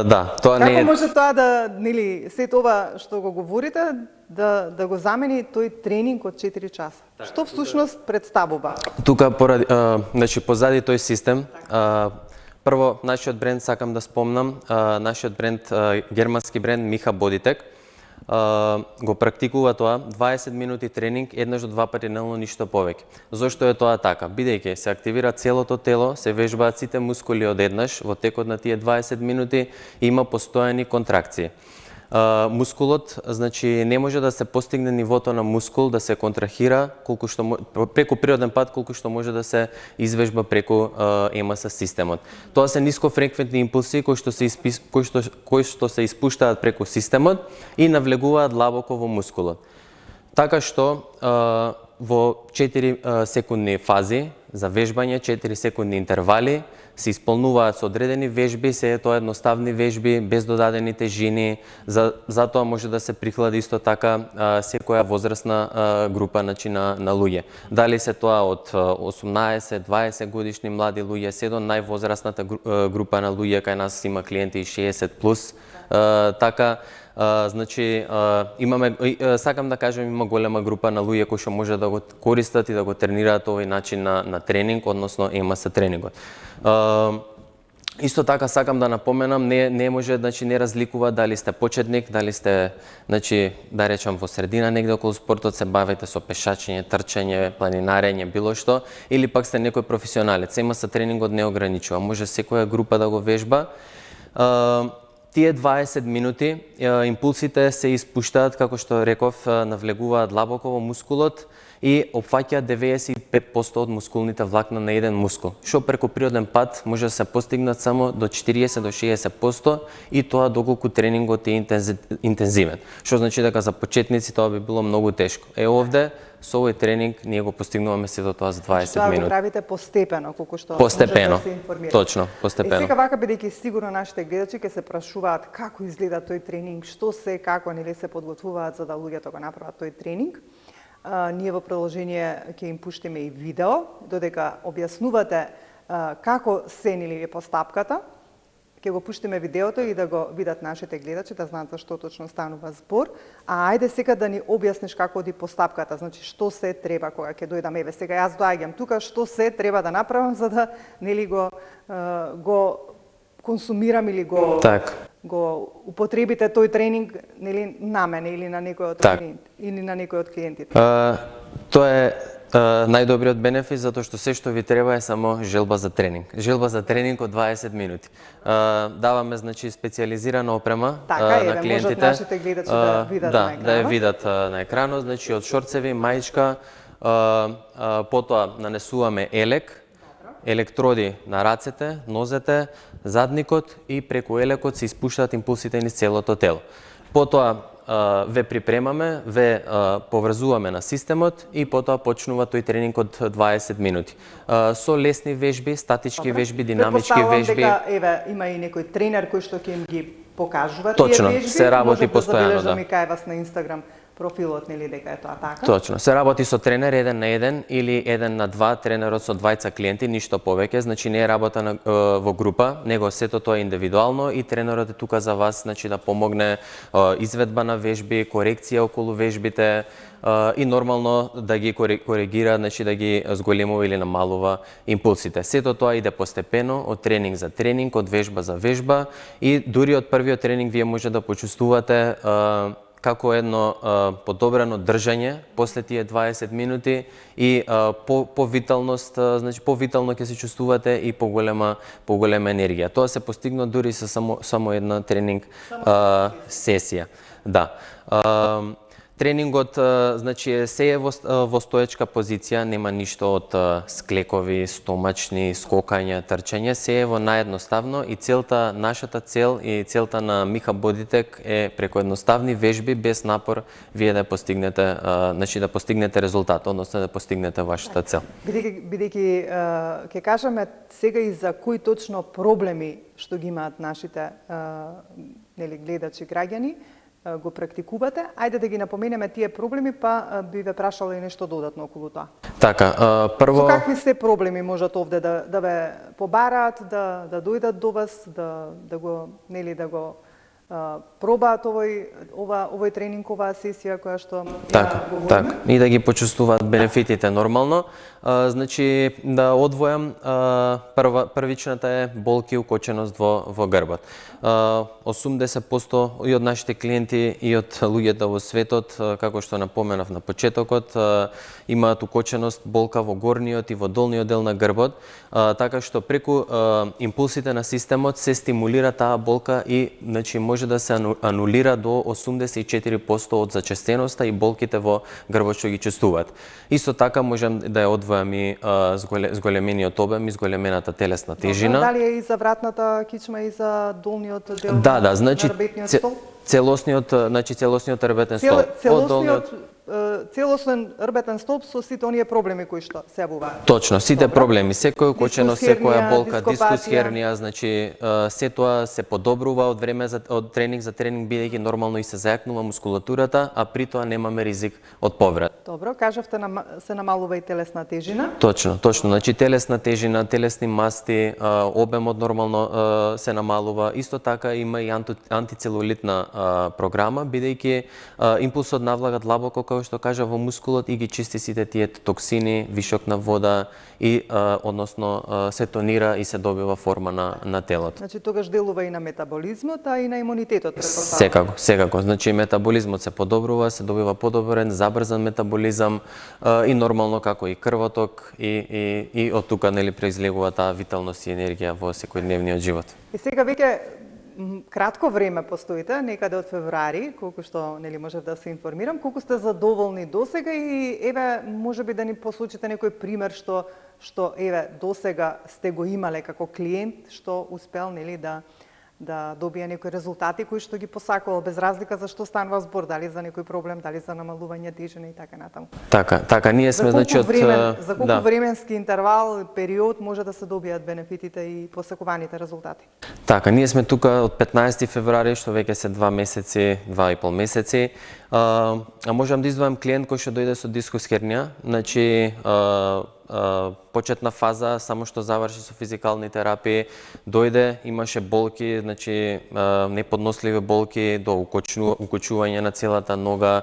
Да, тоа не е. Како може тоа да, нели, сето ова што го говорите, да го замени тој тренинг од 4 часа? Што всушност представува? Тука поради, значи позади тој систем, прво нашиот бренд сакам да спомнам, нашиот бренд, германски бренд Micha Bodytech, го практикува тоа 20 минути тренинг еднаш до 2 пати неделно, ништо повеќе. Зошто е тоа така? Бидејќи се активира целото тело, се вежбаат сите мускули одеднаш во текот на тие 20 минути и има постојани контракции. Мускулот, значи, не може да се постигне нивото на мускул да се контрахира преку природен пат колку што може да се извежба преку МС системот. Тоа се нискофреквентни импулси кои што се испуштаат преку системот и навлегуваат длабоко во мускулот. Така што во 4 секундни фази за вежбање, 4 секундни интервали се исполнуваат со одредени вежби, се е тоа едноставни вежби, без додадени тежини, затоа може да се приклади исто така секоја возрастна група на луѓе. Дали се тоа од 18-20 годишни млади луѓе, се до највозрастната група на луѓе, кај нас има клиенти и 60+, така, значи, сакам да кажам, има голема група на луѓе кои што може да го користат и да го тренираат овој начин на тренинг, односно МС тренингот. Исто така сакам да напоменам, не може, значи, не разликува дали сте почетник, дали сте, значи, да речам, во средина негде околу спортот се бавите со пешачење, трчање, планинарење, било што, или пак сте некој професионалец. МС тренингот не ограничува, може секоја група да го вежба. тие 20 минути импулсите се испуштаат, како што реков, навлегуваат длабоко во мускулот и опфаќаат 95% од мускулните влакна на еден мускул, што преку природен пат може да се постигнат само до 40 до 60% и тоа доколку тренингот е интензивен, што значи дека за почетници тоа би било многу тешко. Овде со овој тренинг ние го постигнуваме сето тоа за 20 минути. Тоа го правите постепено, колку што постепено, може да се информирате. Точно, постепено. И сега вака, бидејќи сигурно нашите гледачи ќе се прашуваат како изгледа тој тренинг, што се, како нели се подготвуваат за да луѓето го направат тој тренинг. Ние во продолжение ќе им пуштиме и видео, додека објаснувате како се нели е постапката. Ќе го пуштиме видеото и да го видат нашите гледачи, да знаат за што точно станува збор. А ајде сега да ни објасниш како оди постапката, значи што се треба кога ќе дојдам. Еве сега јас доаѓам тука, што се треба да направам за да нели го консумирам или го употребите тој тренинг нели на мене или на некој од клиентите. Тоа е најдобриот бенефит, затоа што се што ви треба е само желба за тренинг. Желба за тренинг од 20 минути. Даваме значи специализирана опрема на клиентите. Можат нашите гледачи да видат на екранот. Да ја видат на екранот, значи од шорцеви, маичка, потоа нанесуваме елек, електроди на рацете, нозете, задникот и преку елекот се испуштаат импулсите низ целото тело. Потоа ве припремаме, ве поврзуваме на системот и потоа почнува тој тренинг од 20 минути. Со лесни вежби, статички вежби, динамички вежби. Дека еве има и некој тренер кој што ќе им ги покажува тие вежби. Се работи постојано, да. Кај вас на Инстаграм профилот нели дека е тоа така? Точно. Се работи со тренер 1 на 1 или 1 на 2, тренерот со двајца клиенти, ништо повеќе, значи не е работа во група, него сето тоа е индивидуално и тренерот е тука за вас, значи да помогне изведба на вежби, корекција околу вежбите и нормално да ги коригира, значи да ги зголемува или намалува импулсите. Сето тоа иде постепено, од тренинг за тренинг, од вежба за вежба и дури од првиот тренинг вие може да почувствувате како едно подобрено држање после тие 20 минути и повиталност, значи повитално ќе се чувствувате и поголема енергија. Тоа се постигна дури со само една тренинг сесија. Да. Тренингот значи се е во стоечка позиција, нема ништо од склекови, стомачни, скокања, трчање, се е во наједноставно и нашата цел и целта на Миха Бодитек е преку едноставни вежби без напор вие да постигнете, значи да постигнете резултат, односно да постигнете вашата цел. Бидејќи ќе кажеме сега и за кои точно проблеми што ги имаат нашите нели гледачи граѓани, го практикувате. Ајде да ги напоменеме тие проблеми, па би ве прашала и нешто додатно околу тоа. Така, прво... Со какви се проблеми можат овде да ве побараат, да дојдат до вас, да го пробаат овој тренинг, оваа сесија која што така, и да ги почувствуваат бенефитите нормално. Значи да одвојам, првичната е болки и укоченост во грбот. 80% и од нашите клиенти и од луѓето во светот, како што напоменав на почетокот, имаат укоченост, болка во горниот и во долниот дел на грбот, така што преку импулсите на системот се стимулира таа болка и значи може да се анулира до 84% од зачестеноста и болките во грбот што ги чувствуваат. Исто така можам да ја одвојам и зголемениот обем и зголемената телесна тежина. Дали е и за вратната кичма и за долниот дел на значи рбетниот столб? Целосниот рбетен столб. Целосен рбетен столб со сите оние проблеми кои што се јавуваат. Точно, сите проблеми, секој укоченост, секоја болка, дискус хернија, значи се тоа се подобрува од време од тренинг за тренинг, бидејќи нормално и се зајакнува мускулатурата, а при тоа немаме ризик од повреда. Добро, кажавте се намалува и телесна тежина. Точно, значи телесна тежина, телесни масти, обемот нормално се намалува. Исто така има и антицелулитна програма, бидејќи импулсот навлага длабоко, како што кажа, во мускулот и ги чисти сите тие токсини, вишок на вода и односно се тонира и се добива форма на телото. Значи тогаш делува и на метаболизмот, а и на имунитетот, претпоставувам. Секако. Значи метаболизмот се подобрува, се добива подобрен, забрзан метаболизам и нормално како и крвоток и од тука нели произлегува таа виталност и енергија во секојдневниот живот. И сега веќе кратко време постоите, некаде од февруари, колку што нели можев да се информирам, колку сте задоволни досега и еве можеби да ни посочите некој пример што еве досега сте го имале како клиент што успел нели да добие некои резултати кои што ги посакувал без разлика за што станува збор, дали за некој проблем, дали за намалување тежина и така натаму. Така, ние сме значи од за колку временски интервал, период може да се добијат бенефитите и посакуваните резултати? Така, ние сме тука од 15 февруари, што веќе се 2 месеци, 2,5 месеци. Можам да издвојам клиент кој што дојде со дискус хернија, значи почетна фаза, само што заврши со физикални терапии, дојде, имаше болки, значи неподносливи болки до укочување на целата нога.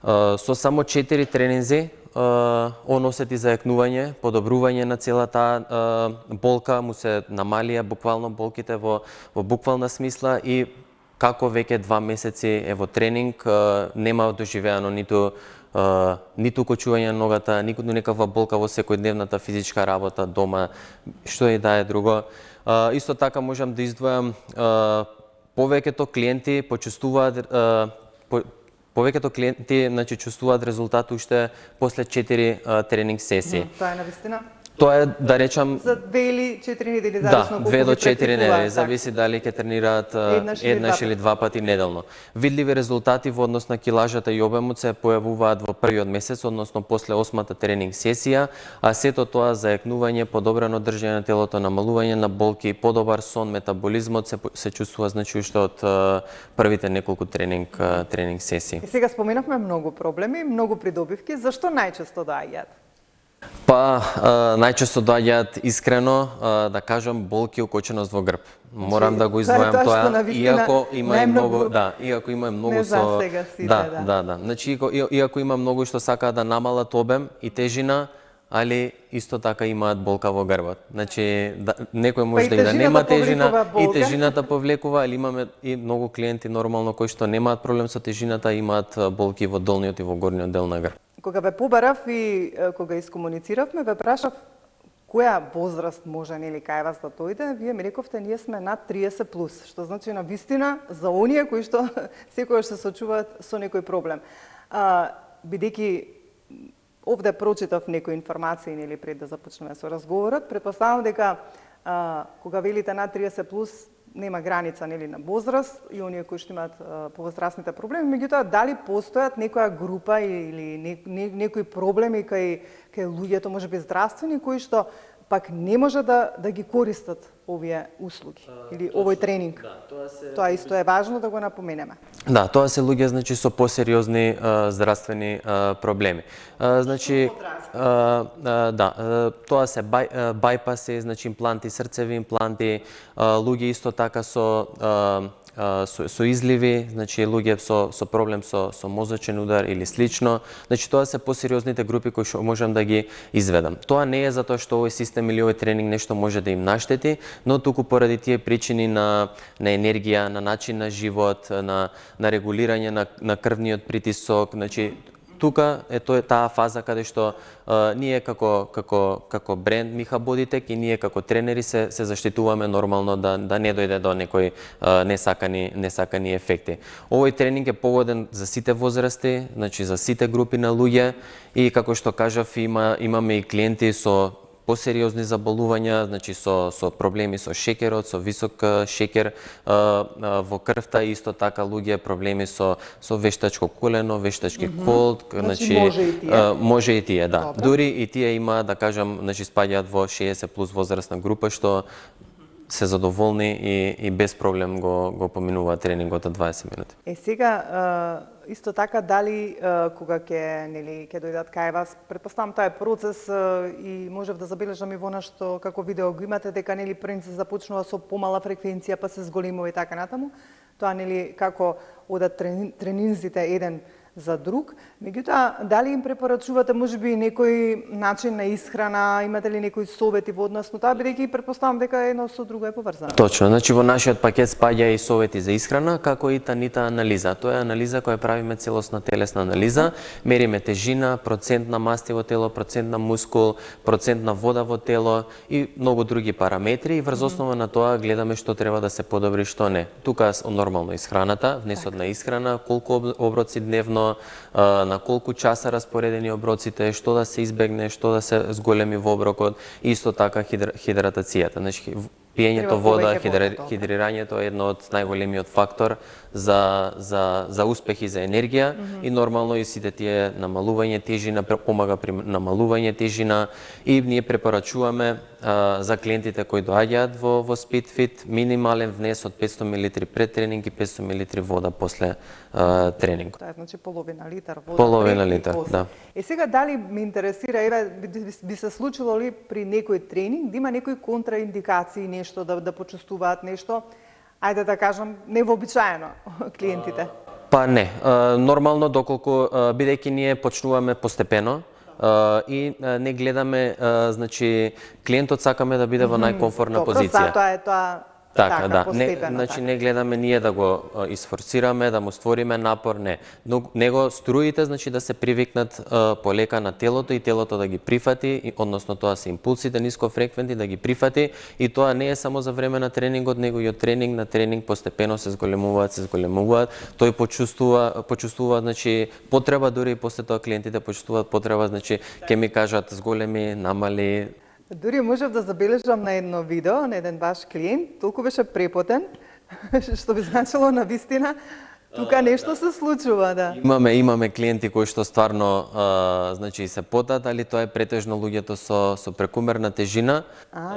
Со само 4 тренинзи, он осети зајакнување, подобрување на целата болка, му се намалија буквално болките во буквална смисла и како веќе 2 месеци е во тренинг, нема доживеано ниту укочување на ногата, ниту некаква болка во секојдневната физичка работа дома, што и да е друго. Исто така можам да издвојам повеќето клиенти значи чувствуваат резултат уште после 4 тренинг сесии. Тоа е навистина. Тоа е, да речам, за 2 или 4 недели, да, зависно колку 2 до 4 практикуваат, недели, зависи дали ќе тренираат еднаш или 2 пати неделно. Видливи резултати во однос на килажата и обемот се појавуваат во првиот месец, односно после 8-та тренинг сесија, а сето тоа зајакнување, подобрено држање на телото, намалување на болки, подобар сон, метаболизмот се чувствува значи уште од првите неколку тренинг сесии. И сега споменавме многу проблеми, многу придобивки, зашто најчесто доаѓаат? Па, најчесто доаѓаат искрено, да кажам, болки укоченост во грб. Морам да го издвојам тоа, иако има и многу, иако има многу со Значи иако има многу што сакаат да намалат обем и тежина, али исто така имаат болка во грбот. Значи некој може да нема тежина и тежината повлекува, али имаме и многу клиенти нормално кои што немаат проблем со тежината, имаат болки во долниот и во горниот дел на грб. Кога ве побарав и кога искомунициравме, ве прашав која возраст може нели кај вас да дојде, вие ми рековте ние сме над 30 плюс, што значи на вистина за оние кои што секогаш се сочуваат со некој проблем. Бидејќи овде прочитав некои информации нели пред да започнеме со разговорот, претпоставам дека кога велите над 30 плюс нема граница нели на возраст и оние кои што имаат повозрастните проблеми, меѓутоа дали постојат некоја група или некои проблеми кај луѓето, можеби здравствени, кои што пак не може да ги користат овие услуги или овој тренинг. Тоа исто е важно да го напоменеме. Да, тоа се луѓе значи со посериозни здравствени проблеми. Значи тоа се бајпаси, значи импланти, срцеви импланти, луѓе исто така со изливи, значи луѓе со проблем со мозочен удар или слично. Значи тоа се посериозните групи кои што можам да ги изведам. Тоа не е затоа што овој систем или овој тренинг нешто може да им наштети, но туку поради тие причини на енергија, на начин на живот, на регулирање на крвниот притисок, значи тука е таа фаза каде што ние како бренд Миха Бодитек и ние како тренери се заштитуваме нормално да не дојде до некои несакани ефекти. Овој тренинг е погоден за сите возрасти, значи за сите групи на луѓе и како што кажав имаме и клиенти со посериозни заболувања, значи со проблеми со шеќерот, со висок шеќер во крвта и исто така луѓе проблеми со вештачко колено, вештачки колд, значи може и тие, да. Дури и тие има, да кажам, значи спаѓаат во 60 плюс возрастна група што се задоволни и без проблем го поминуваат тренингот од 20 минути. Сега исто така дали кога ќе дојдат кај вас, претпоставам тоа е процес и можев да забележам и во што како видео го имате дека првин се започнува со помала фреквенција па се зголемува и така натаму. Тоа како одат тренинзите еден за друг. Меѓутоа, дали им препорачувате можеби некој начин на исхрана, имате ли некои совети во однос на тоа, бидејќи претпоставам дека едно со друго е поврзано? Точно, значи во нашиот пакет спаѓа и совети за исхрана, како и танита анализа. Тоа е анализа која правиме целосна телесна анализа, мериме тежина, процент на масти во тело, процент на мускул, процент на вода во тело и многу други параметри и врз основа на тоа гледаме што треба да се подобри, што не. Тука нормално исхраната, внесот на исхрана, колку оброци дневно, на колку часа распоредени оброците, што да се избегне, што да се зголеми во оброкот, исто така хидратацијата. Значи, пиењето вода, хидрирањето е едно од најголемиот фактор за успех и за енергија и нормално и сите тие намалување тежина, помага при намалување тежина и ние препорачуваме за клиентите кои доаѓаат во SpeedFit минимален внес од 500 мл пред тренинг и 500 мл вода после тренинг. Тоа е значи половина литар вода. Половина литар, да. Сега дали ме интересира, еве би се случило ли при некој тренинг да има некои контраиндикации, нешто да почувствуваат нешто, ајде да кажам, невообичаено клиентите? Па не, нормално доколку бидејќи ние почнуваме постепено и не гледаме, значи клиентот сакаме да биде во најкомфортна позиција. Затоа е тоа така, да. Значи не гледаме ние да го изфорсираме, да му створиме напор, не. Но него струите значи да се привикнат полека на телото и телото да ги прифати, односно тоа се импулсите нискофреквентни да ги прифати и тоа не е само за време на тренингот, него и од тренинг на тренинг постепено се зголемуваат. Тој почувствува значи потреба, дури и после тоа клиентите почувствуваат потреба, значи ќе ми кажат зголеми, намали. Дури можев да забележам на едно видео, на еден ваш клиент, толку беше препотен, што би значило на вистина, тука нешто се случува, да. Имаме клиенти кои што стварно значи се потат, али тоа е претежно луѓето со прекумерна тежина.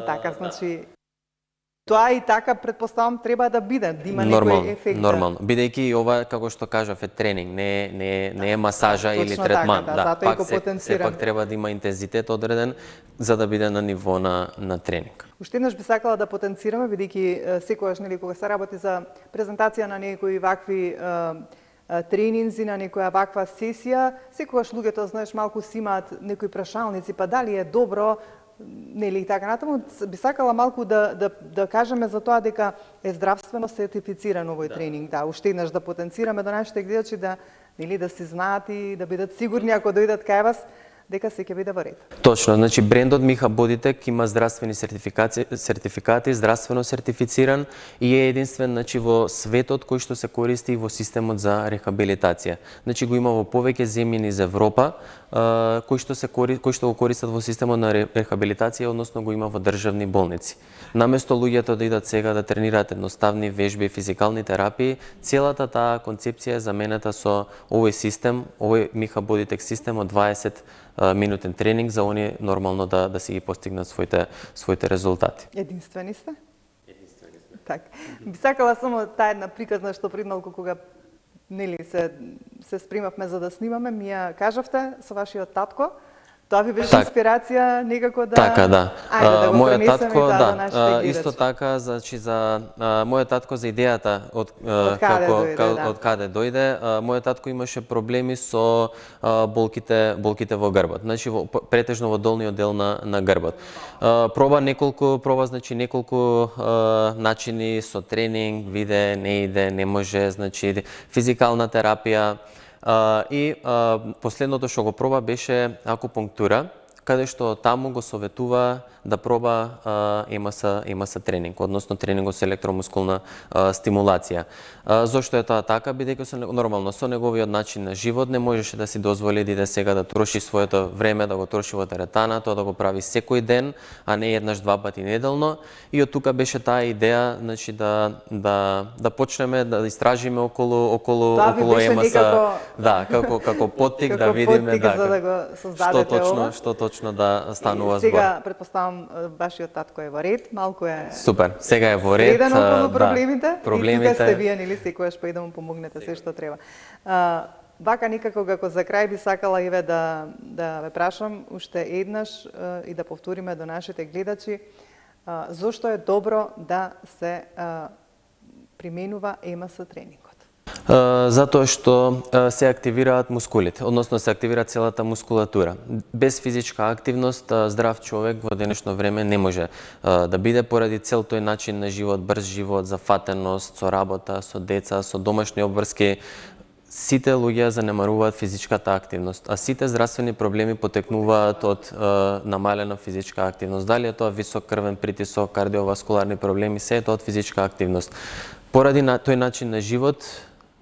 Така, значи тоа и така претпоставам треба да биде, да има некој ефект. Нормално, бидејќи ова како што кажав е тренинг, не е масажа или третман, пак сепак треба да има интензитет одреден за да биде на ниво на тренинг. Уште еднаш би сакала да потенцираме, бидејќи секогаш нели кога се работи за презентација на некои вакви тренинзи, на некоја ваква сесија, секогаш луѓето знаеш малку си имаат некои прашалници, па дали е добро, нели и така натаму, би сакала малку да кажеме за тоа дека е здравствено сертифициран овој тренинг, да, уште еднаш да потенцираме до нашите гледачи да нели да си знаат и да бидат сигурни ако дојдат кај вас дека се ќе биде во ред. Точно, значи брендот Миха Бодитек има здравствени сертификати, здравствено сертифициран и е единствен значи во светот кој што се користи во системот за рехабилитација. Значи го има во повеќе земји низ Европа кои што го користат во системот на рехабилитација, односно го има во државни болници. Наместо луѓето да идат сега да тренираат едноставни вежби, физикални терапии, целата таа концепција е заменета со овој систем, овој Миха Бодитек систем од 20 минутен тренинг за они нормално да си ги постигнат своите резултати. Единствени сте? Единствени сме. Така. Би сакала само таа една приказна што пред малку кога нели се спремавме за да снимаме, ми ја кажавте со вашиот татко. Тоа ви беше инспирација некако да... Така, да. Ајде да го мојот татко, да, нашите гледачи. Исто така, значи за мојот татко за идејата од каде дојде, мојот татко имаше проблеми со болките во грбот, значи претежно во долниот дел на грбот. Проба неколку начини со тренинг, виде, не иде, не може, значи физикална терапија. И последното што го проба беше акупунктура, каде што таму го советува да проба ЕМС тренинг, односно тренингот со електромускулна стимулација. Зошто е тоа така? Бидејќи нормално со неговиот начин на живот не можеше да си дозволи да иде сега да троши своето време, да го троши во теретана, тоа да го прави секој ден, а не еднаш два пати неделно. И од тука беше таа идеја, значи да почнеме да истражиме околу ЕМС, да, како поттик да видиме што точно да станува збор. Сега претпоставам вашиот татко е во ред, малку е супер. Сега е во ред. Среден околу проблемите. И тука сте вие, нели, секојаш па и да му помогнете се што треба. Вака никако како за крај би сакала Иве да ве прашам уште еднаш и да повториме до нашите гледачи зошто е добро да се применува ЕМС тренингот. Затоа што се активираат мускулите, односно се активира целата мускулатура. Без физичка активност здрав човек во денешно време не може да биде поради цел тој начин на живот, брз живот, зафатеност со работа, со деца, со домашни обврски. Сите луѓе занемаруваат физичката активност, а сите здравствени проблеми потекнуваат од намалена физичка активност. Дали е тоа висок крвен притисок, кардиоваскуларни проблеми, се е тоа од физичка активност. Поради тој начин на живот,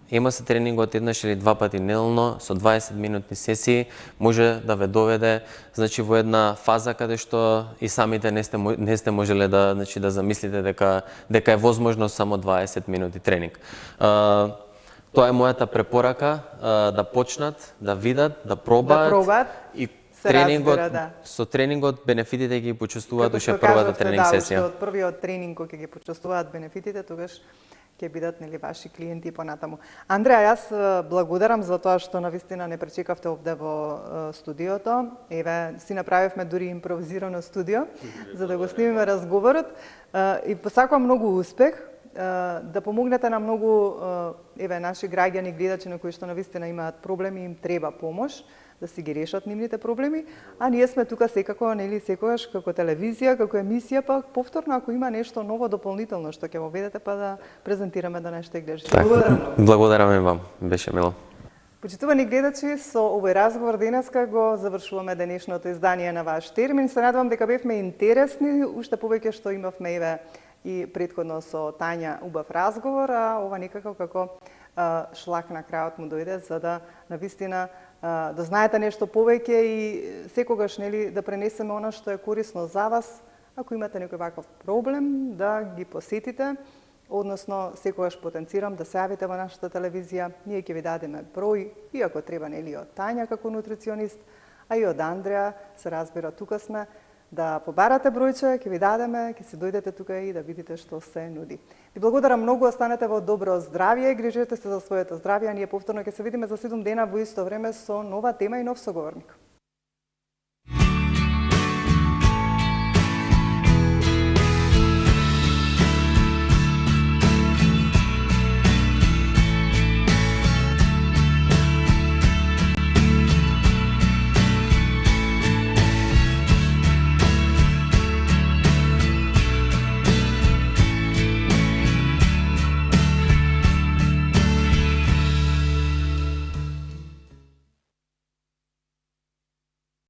има се тренингот еднаш или два пати неделно со 20 минутни сесии може да ве доведе во една фаза каде што и самите не сте можеле да да замислите дека е возможно само 20 минути тренинг. Тоа е мојата препорака, да почнат, да видат, да пробаат и тренингот, со тренингот бенефитите ги почувствуваат уште првата тренинг сесија. Од првиот тренинг кој ќе ги почувствуваат бенефитите, тогаш ќе бидат ваши клиенти понатаму. Андреа, јас благодарам за тоа што навистина не пречекавте овде во студиото. Еве, си направивме дури импровизирано студио за да го снимиме разговорот и посакувам многу успех, да помогнете на многу наши граѓани, гледачи на кои што навистина имаат проблеми, им треба помош да си ги решат нивните проблеми, а ние сме тука секако, нели, секогаш како телевизија, како емисија, па повторно ако има нешто ново дополнително што ќе го ведете, па да презентираме до нашите гледачи. Благодарам вам, беше мило. Почитувани гледачи, со овој разговор денеска го завршуваме денешното издание на Ваш термин. Се надевам дека бевме интересни, уште повеќе што имавме и предходно со Тања убав разговор, а ова некако како шлак на крајот му дојде за да навистина да знаете нешто повеќе и секогаш нели да пренесеме она што е корисно за вас. Ако имате некој ваков проблем, да ги посетите, односно секогаш потенцирам да се јавите во нашата телевизија. Ние ќе ви дадеме број, и ако треба нели од Тања како нутриционист, а и од Андреа, се разбира, тука сме да побарате бројче, ќе ви дадеме, ќе се дојдете тука и да видите што се нуди. Ви благодарам многу, останете во добро здравје, грижете се за своето здравје, а ние повторно ќе се видиме за 7 дена во исто време со нова тема и нов соговорник.